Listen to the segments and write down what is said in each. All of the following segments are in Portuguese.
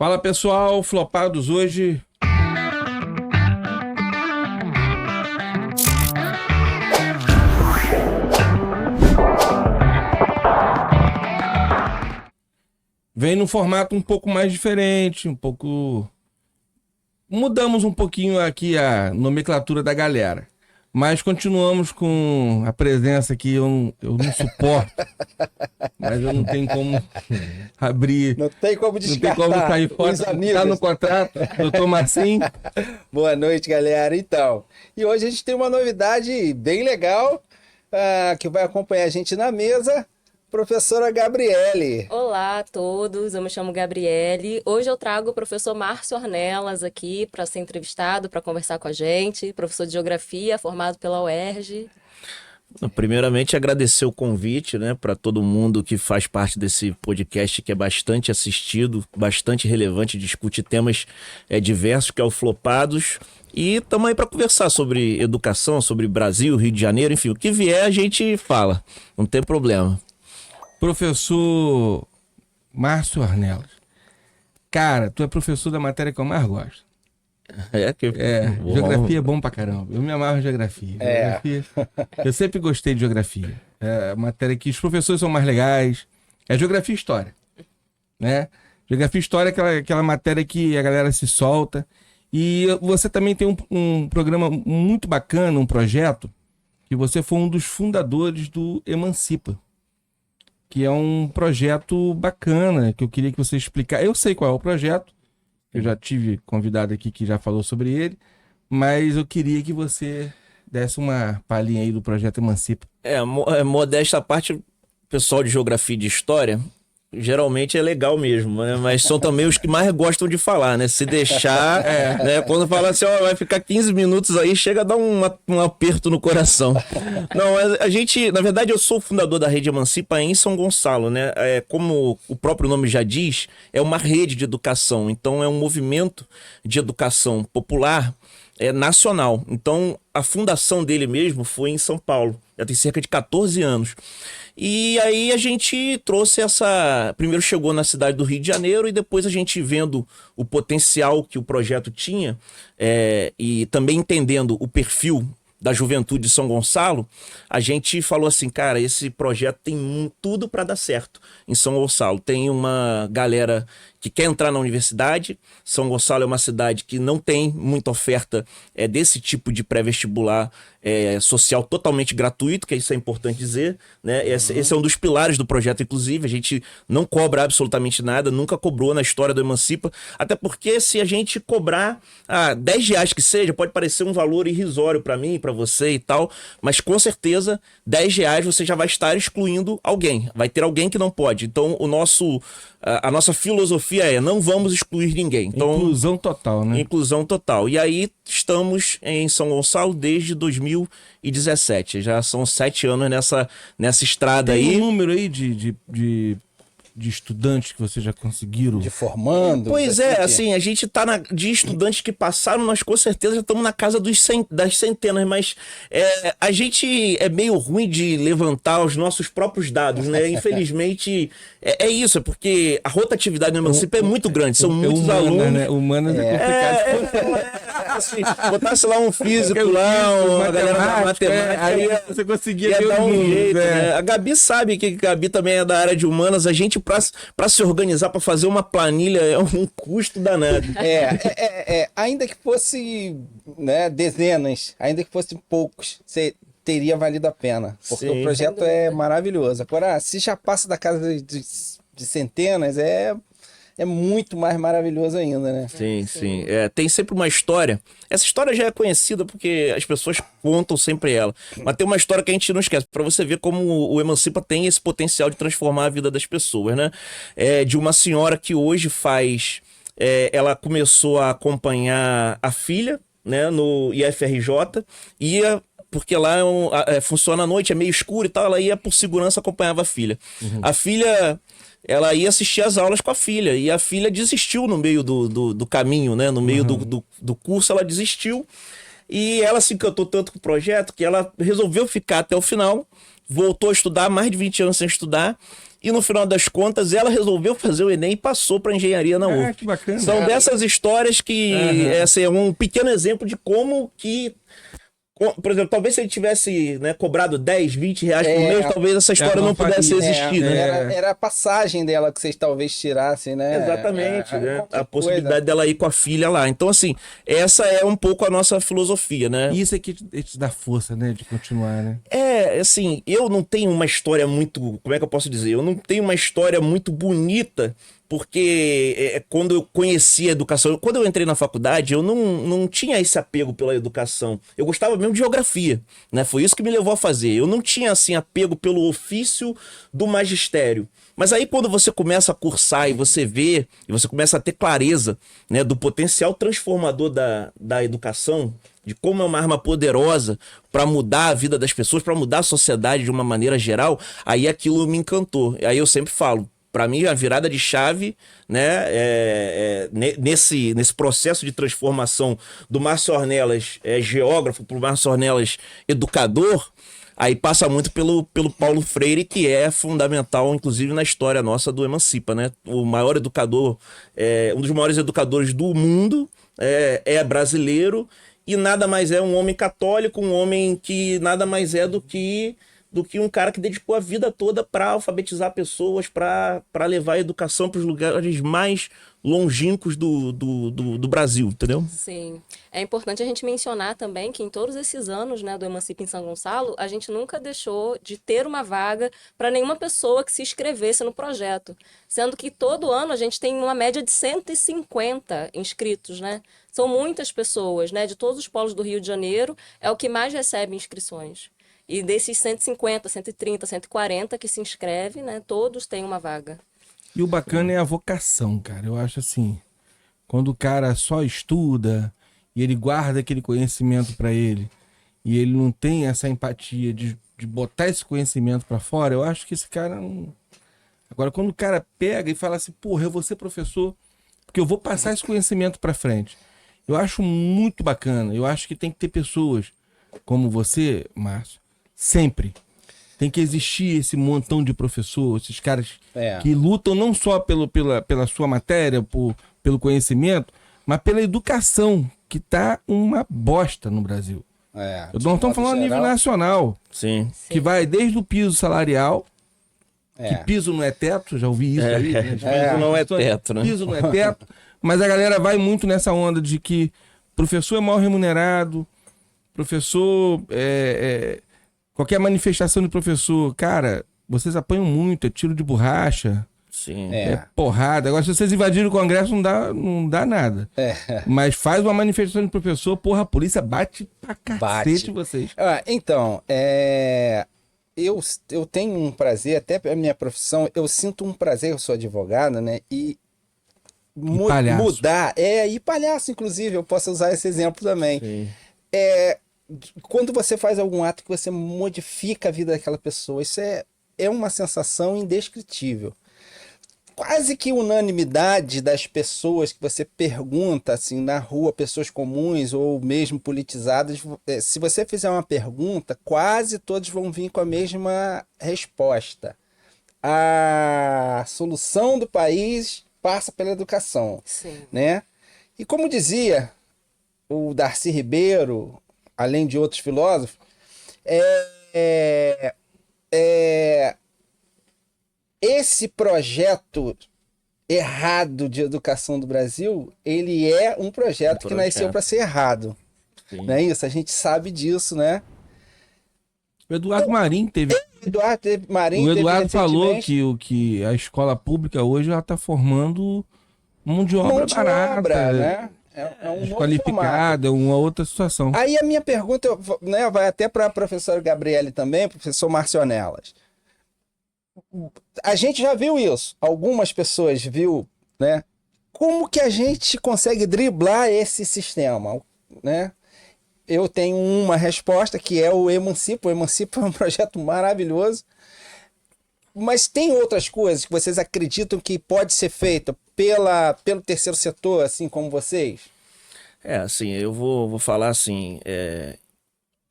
Fala pessoal, flopados hoje. Vem num formato um pouco mais diferente, Mudamos um pouquinho aqui a nomenclatura da galera. Mas continuamos com a presença que eu não suporto. Mas eu não tenho como abrir. Não tem como descartar. Não tem como sair fora. Tá no contrato, doutor Marcinho. Boa noite, galera. Então, e hoje a gente tem uma novidade bem legal que vai acompanhar a gente na mesa. Professora Gabriele. Olá a todos, eu me chamo Gabriele. Hoje eu trago o professor Márcio Ornelas aqui para ser entrevistado, para conversar com a gente. Professor de Geografia, formado pela UERJ. Primeiramente, agradecer o convite, né, para todo mundo que faz parte desse podcast que é bastante assistido, bastante relevante, discute temas diversos, que é o Flopados. E estamos aí para conversar sobre educação, sobre Brasil, Rio de Janeiro, enfim, o que vier a gente fala, não tem problema. Professor Márcio Ornelas. Cara, tu é professor da matéria que eu mais gosto. Geografia é bom pra caramba. Eu me amarro em geografia. Eu sempre gostei de geografia. É a matéria que os professores são mais legais. É geografia e história, né? Geografia e história é aquela matéria que a galera se solta. E você também tem um programa muito bacana, um projeto, que você foi um dos fundadores do Emancipa, que é um projeto bacana, que eu queria que você explicasse. Eu sei qual é o projeto, eu já tive convidado aqui que já falou sobre ele, mas eu queria que você desse uma palhinha aí do projeto Emancipa. Modesta à parte, pessoal de Geografia e de História, geralmente é legal mesmo, né? Mas são também os que mais gostam de falar, né? Se deixar, né? Quando fala assim, vai ficar 15 minutos aí, chega a dar um aperto no coração. Não, a gente, na verdade, eu sou o fundador da Rede Emancipa em São Gonçalo, né? Como o próprio nome já diz, é uma rede de educação, então é um movimento de educação popular nacional. Então, a fundação dele mesmo foi em São Paulo, já tem cerca de 14 anos. E aí a gente trouxe primeiro chegou na cidade do Rio de Janeiro e depois a gente vendo o potencial que o projeto tinha e também entendendo o perfil da juventude de São Gonçalo, a gente falou assim, cara, esse projeto tem tudo para dar certo em São Gonçalo. Tem uma galera que quer entrar na universidade. São Gonçalo é uma cidade que não tem muita oferta desse tipo de pré-vestibular social totalmente gratuito, que isso é importante dizer, né? Esse é um dos pilares do projeto, inclusive. A gente não cobra absolutamente nada, nunca cobrou na história do Emancipa, até porque se a gente cobrar R$10 que seja, pode parecer um valor irrisório para mim, para você e tal, mas com certeza R$10 você já vai estar excluindo alguém, vai ter alguém que não pode. Então a nossa filosofia não vamos excluir ninguém. Então, inclusão total, né? Inclusão total. E aí estamos em São Gonçalo desde 2017. Já são 7 anos nessa estrada. Tem aí. Um número aí de estudantes que vocês já conseguiram? De formando? Pois assim, a gente tá de estudantes que passaram, nós com certeza já estamos na casa das centenas, mas a gente é meio ruim de levantar os nossos próprios dados, né? Infelizmente, isso, é porque a rotatividade no Emancipa é muito grande, são muitos alunos. Né? Humanas é complicado. Assim, botasse lá um físico uma galera da matemática, aí você conseguia dar um jeito, né? A Gabi sabe que a Gabi também é da área de humanas, a gente para se organizar, para fazer uma planilha é um custo danado. Ainda que fosse, né, dezenas, ainda que fosse poucos, teria valido a pena, porque o projeto é maravilhoso. Agora, se já passa da casa de centenas, é muito mais maravilhoso ainda, né? Sim. Tem sempre uma história. Essa história já é conhecida porque as pessoas contam sempre ela. Mas tem uma história que a gente não esquece. Para você ver como o Emancipa tem esse potencial de transformar a vida das pessoas, né? De uma senhora que hoje ela começou a acompanhar a filha, né, no IFRJ, porque lá funciona à noite, é meio escuro e tal, ela ia por segurança, acompanhava a filha. A filha, ela ia assistir as aulas com a filha, e a filha desistiu no meio do caminho, né? No meio do curso, ela desistiu, e ela se encantou tanto com o projeto que ela resolveu ficar até o final, voltou a estudar, mais de 20 anos sem estudar, e no final das contas ela resolveu fazer o Enem e passou para engenharia na UF. Que bacana. São dessas histórias que assim, é um pequeno exemplo de como que... Por exemplo, talvez se ele tivesse, né, cobrado 10, 20 reais por mês, talvez essa história não pudesse existir, né? Era a passagem dela que vocês talvez tirassem, né? Exatamente, né? A possibilidade dela ir com a filha lá. Então, assim, essa é um pouco a nossa filosofia, né? E isso é que te dá força, né, de continuar, né? Assim, eu não tenho uma história muito... Como é que eu posso dizer? Eu não tenho uma história muito bonita, porque quando eu conheci a educação, quando eu entrei na faculdade, eu não tinha esse apego pela educação. Eu gostava mesmo de geografia, né? Foi isso que me levou a fazer. Eu não tinha, assim, apego pelo ofício do magistério. Mas aí quando você começa a cursar e você vê, e você começa a ter clareza, né, do potencial transformador da educação, de como é uma arma poderosa para mudar a vida das pessoas, para mudar a sociedade de uma maneira geral, aí aquilo me encantou. Aí eu sempre falo, para mim, a virada de chave, né, nesse processo de transformação do Márcio Ornelas geógrafo para o Márcio Ornelas educador, aí passa muito pelo Paulo Freire, que é fundamental, inclusive, na história nossa do Emancipa, né? O maior educador, um dos maiores educadores do mundo, é brasileiro, e nada mais é um homem católico, um homem que nada mais é do que um cara que dedicou a vida toda para alfabetizar pessoas, para levar a educação para os lugares mais longínquos do Brasil, entendeu? Sim. É importante a gente mencionar também que em todos esses anos, né, do Emancipa em São Gonçalo, a gente nunca deixou de ter uma vaga para nenhuma pessoa que se inscrevesse no projeto. Sendo que todo ano a gente tem uma média de 150 inscritos, né? São muitas pessoas, né? De todos os polos do Rio de Janeiro, é o que mais recebe inscrições. E desses 150, 130, 140 que se inscrevem, né, todos têm uma vaga. E o bacana é a vocação, cara. Eu acho assim, quando o cara só estuda e ele guarda aquele conhecimento para ele e ele não tem essa empatia de botar esse conhecimento para fora, eu acho que esse cara não... Agora, quando o cara pega e fala assim, porra, eu vou ser professor porque eu vou passar esse conhecimento para frente. Eu acho muito bacana. Eu acho que tem que ter pessoas como você, Márcio, sempre. Tem que existir esse montão de professores, esses caras que lutam não só pela sua matéria, pelo conhecimento, mas pela educação, que tá uma bosta no Brasil. Nós estamos falando a nível nacional. Sim. Que vai desde o piso salarial, que piso não é teto, já ouvi isso aí. Né? Piso não é teto, né? Piso não é teto, mas a galera vai muito nessa onda de que professor é mal remunerado, professor qualquer manifestação de professor, cara, vocês apanham muito, é tiro de borracha, Sim. é porrada. Agora, se vocês invadirem o Congresso, não dá nada. Mas faz uma manifestação de professor, porra, a polícia bate pra cacete vocês. Então, eu tenho um prazer, até a minha profissão, eu sinto um prazer, eu sou advogado, né, e mudar, e palhaço, inclusive, eu posso usar esse exemplo também. Sim. Quando você faz algum ato que você modifica a vida daquela pessoa, isso é uma sensação indescritível. Quase que unanimidade das pessoas que você pergunta assim na rua, pessoas comuns ou mesmo politizadas, se você fizer uma pergunta, quase todos vão vir com a mesma resposta. A solução do país passa pela educação. Sim. Né? E como dizia o Darcy Ribeiro, além de outros filósofos, esse projeto errado de educação do Brasil, ele é um projeto que nasceu para ser errado. Sim. Não é isso? A gente sabe disso, né? O Eduardo Marinho teve... O Eduardo falou que a escola pública hoje está formando mão de obra barata, né? Desqualificada, uma outra situação. Aí a minha pergunta, né, vai até para a professora Gabriele também, professor Márcio Ornelas. A gente já viu isso, algumas pessoas viu, né? Como que a gente consegue driblar esse sistema, né? Eu tenho uma resposta que é o Emancipa. O Emancipa é um projeto maravilhoso, mas tem outras coisas que vocês acreditam que pode ser feita pelo terceiro setor, assim como vocês? Assim, eu vou falar assim,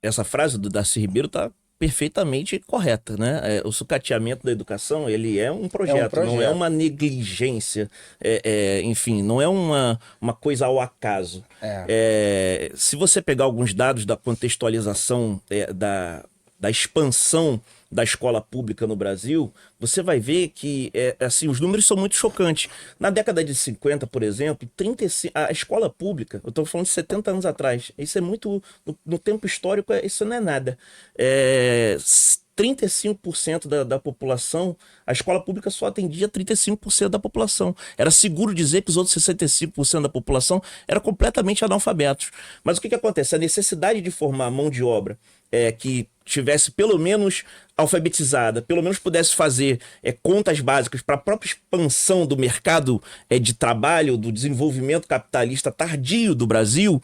essa frase do Darcy Ribeiro tá perfeitamente correta, né? O sucateamento da educação, ele é um projeto, não é uma negligência, enfim, não é uma coisa ao acaso. Se você pegar alguns dados da contextualização da expansão da escola pública no Brasil, você vai ver que assim, os números são muito chocantes. Na década de 50, por exemplo, 35, a escola pública, eu estou falando de 70 anos atrás, isso é muito, no tempo histórico, isso não é nada. 35% da população, a escola pública só atendia 35% da população. Era seguro dizer que os outros 65% da população eram completamente analfabetos. Mas o que acontece? A necessidade de formar mão de obra que tivesse pelo menos alfabetizada, pelo menos pudesse fazer contas básicas para a própria expansão do mercado de trabalho, do desenvolvimento capitalista tardio do Brasil,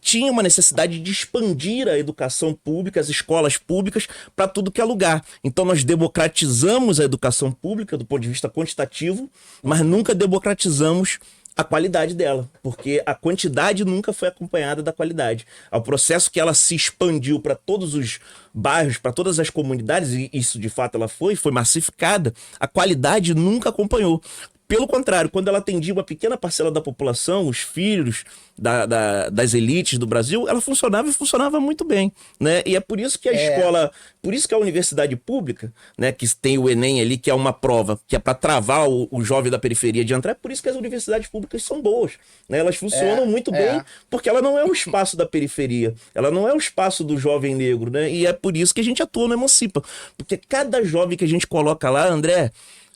tinha uma necessidade de expandir a educação pública, as escolas públicas, para tudo que é lugar. Então nós democratizamos a educação pública do ponto de vista quantitativo, mas nunca democratizamos a qualidade dela, porque a quantidade nunca foi acompanhada da qualidade. O processo que ela se expandiu para todos os bairros, para todas as comunidades, e isso de fato ela foi massificada, a qualidade nunca acompanhou. Pelo contrário, quando ela atendia uma pequena parcela da população, os filhos das elites do Brasil, ela funcionava e funcionava muito bem, né? E é por isso que a escola, por isso que a universidade pública, né, que tem o Enem ali, que é uma prova, que é para travar o jovem da periferia de entrar, é por isso que as universidades públicas são boas, né? Elas funcionam muito bem, porque ela não é o espaço da periferia, ela não é o espaço do jovem negro, né? E é por isso que a gente atua no Emancipa, porque cada jovem que a gente coloca lá, André,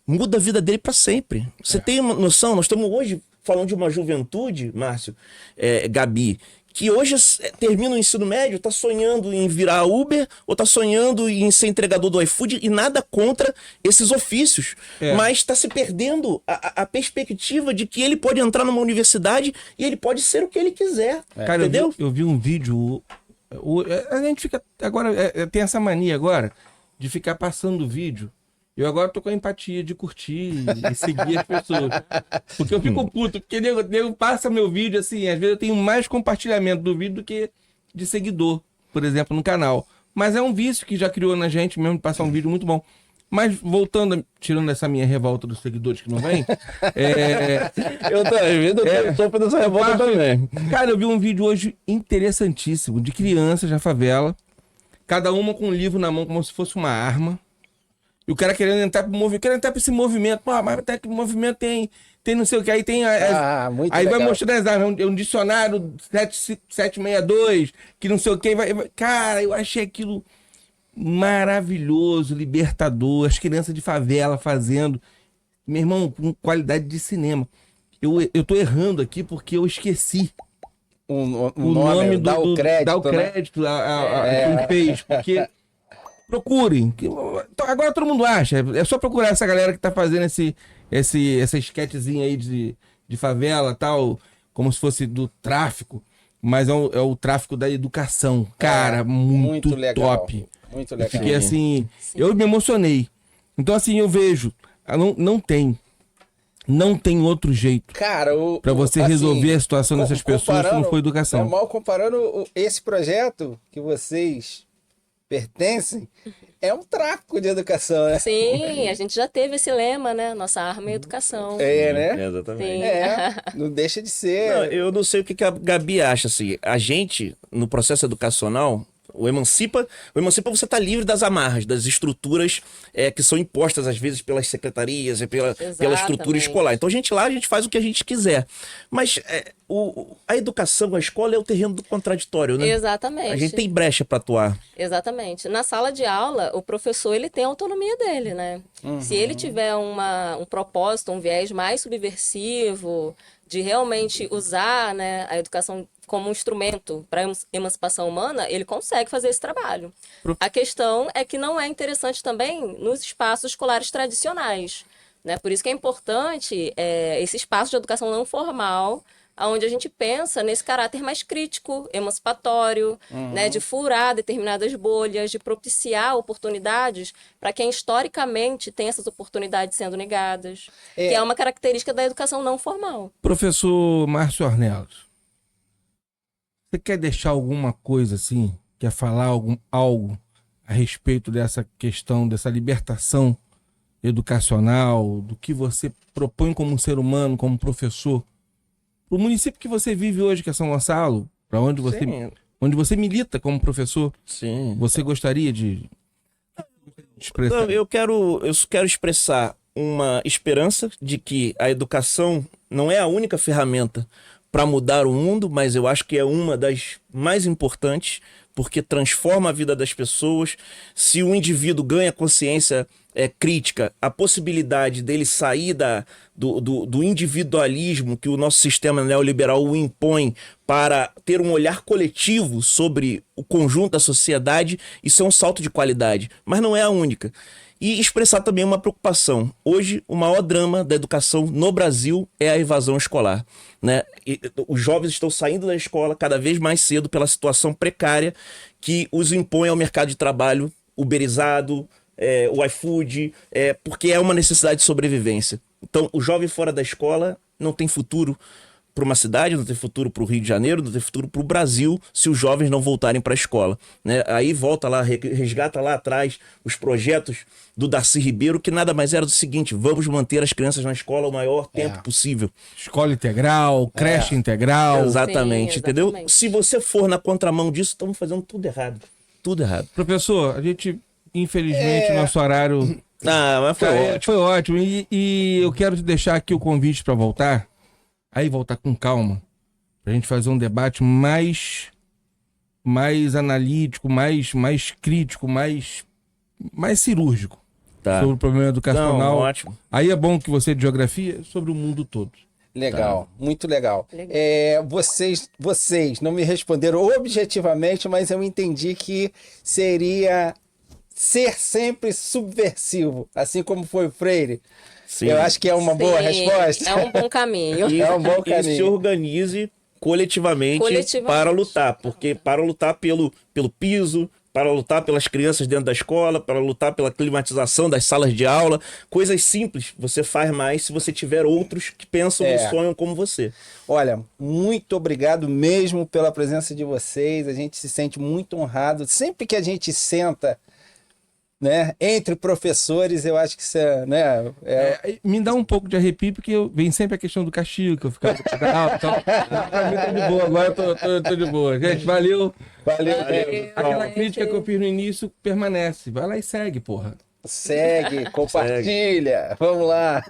muda a vida dele para sempre. Você tem uma noção? Nós estamos hoje falando de uma juventude, Márcio, Gabi, que hoje termina o ensino médio, está sonhando em virar Uber ou está sonhando em ser entregador do iFood, e nada contra esses ofícios. Mas está se perdendo a perspectiva de que ele pode entrar numa universidade e ele pode ser o que ele quiser. Cara, entendeu? Eu vi um vídeo. A gente fica. Agora, tem essa mania agora de ficar passando o vídeo. Eu agora tô com a empatia de curtir e seguir as pessoas. Porque eu fico puto, porque nego passa meu vídeo assim, às vezes eu tenho mais compartilhamento do vídeo do que de seguidor, por exemplo, no canal. Mas é um vício que já criou na gente mesmo de passar um vídeo muito bom. Mas voltando, tirando essa minha revolta dos seguidores que não vem, eu tô vendo, eu tô fazendo essa revolta também. Cara, eu vi um vídeo hoje interessantíssimo de crianças na favela, cada uma com um livro na mão como se fosse uma arma. E o cara querendo entrar pro movimento, querendo entrar pra esse movimento. Pô, mas até que o movimento tem não sei o que. Aí tem. Aí legal. Vai mostrando as armas. Um dicionário 762, que não sei o que. Cara, eu achei aquilo maravilhoso, libertador. As crianças de favela fazendo. Meu irmão, com qualidade de cinema. Eu tô errando aqui porque eu esqueci o nome dá o crédito, né? a quem fez. Porque. Procurem. Agora todo mundo acha. É só procurar essa galera que tá fazendo essa esquetezinha aí de favela tal, como se fosse do tráfico, mas é o tráfico da educação. Cara, muito legal, top. Muito legal. Eu fiquei assim, eu me emocionei. Então assim, eu vejo, não tem outro jeito, cara, para você resolver a situação dessas pessoas que não foi educação. Mal comparando esse projeto que vocês pertencem, é um tráfico de educação, né? Sim, a gente já teve esse lema, né? Nossa arma é educação. Né? Exatamente. Não deixa de ser. Não, eu não sei o que a Gabi acha, assim. A gente, no processo educacional, o Emancipa você está livre das amarras, das estruturas que são impostas às vezes pelas secretarias e pela estrutura escolar. Então a gente faz o que a gente quiser. Mas a educação, a escola é o terreno do contraditório, né? Exatamente. A gente tem brecha para atuar. Exatamente. Na sala de aula, o professor ele tem a autonomia dele, né? Uhum. Se ele tiver um propósito, um viés mais subversivo, de realmente usar, né, a educação como um instrumento para a emancipação humana, ele consegue fazer esse trabalho. A questão é que não é interessante também nos espaços escolares tradicionais, né? Por isso que é importante esse espaço de educação não formal, onde a gente pensa nesse caráter mais crítico, emancipatório, né, de furar determinadas bolhas, de propiciar oportunidades para quem historicamente tem essas oportunidades sendo negadas, que é uma característica da educação não formal. Professor Márcio Ornelas, você quer deixar alguma coisa assim? Quer falar algo a respeito dessa questão, dessa libertação educacional, do que você propõe como um ser humano, como professor, para o município que você vive hoje, que é São Gonçalo, para onde você milita como professor? Sim. Você gostaria de expressar? Não, eu quero expressar uma esperança de que a educação não é a única ferramenta para mudar o mundo, mas eu acho que é uma das mais importantes, porque transforma a vida das pessoas. Se o indivíduo ganha consciência crítica, a possibilidade dele sair do individualismo que o nosso sistema neoliberal o impõe para ter um olhar coletivo sobre o conjunto da sociedade, isso é um salto de qualidade, mas não é a única. E expressar também uma preocupação. Hoje, o maior drama da educação no Brasil é a evasão escolar, né? Os jovens estão saindo da escola cada vez mais cedo pela situação precária que os impõe ao mercado de trabalho uberizado, o iFood, porque é uma necessidade de sobrevivência. Então, o jovem fora da escola não tem futuro para uma cidade, não tem futuro para o Rio de Janeiro, não tem futuro para o Brasil se os jovens não voltarem para a escola, né? Aí volta lá, resgata lá atrás os projetos do Darcy Ribeiro, que nada mais era do seguinte: vamos manter as crianças na escola o maior tempo possível. Escola integral, creche integral. Exatamente, Sim, entendeu? exatamente. Se você for na contramão disso, estamos fazendo tudo errado. Tudo errado. Professor, a gente, infelizmente, nosso horário Mas foi ótimo. foi ótimo. E eu quero te deixar aqui o convite para voltar. Aí voltar com calma, pra gente fazer um debate mais analítico, mais crítico, mais cirúrgico sobre o problema educacional. Não, ótimo. Aí é bom que você de geografia sobre o mundo todo. Legal, muito legal. Vocês não me responderam objetivamente, mas eu entendi que seria ser sempre subversivo, assim como foi o Freire. Sim. Eu acho que é uma boa resposta. É um bom caminho. É um bom E caminho. se organize coletivamente para lutar, porque para lutar pelo piso, para lutar pelas crianças dentro da escola, para lutar pela climatização das salas de aula, coisas simples você faz mais se você tiver outros que pensam e sonham como você. Olha, muito obrigado mesmo pela presença de vocês. A gente se sente muito honrado. Sempre que a gente senta, né, entre professores, eu acho que isso me dá um pouco de arrepio, porque vem sempre a questão do castigo, que eu ficava então, pra mim tá de boa, agora eu tô de boa. Gente, valeu. Aquela crítica que eu fiz no início permanece. Vai lá e segue, porra. Segue, compartilha. Vamos lá.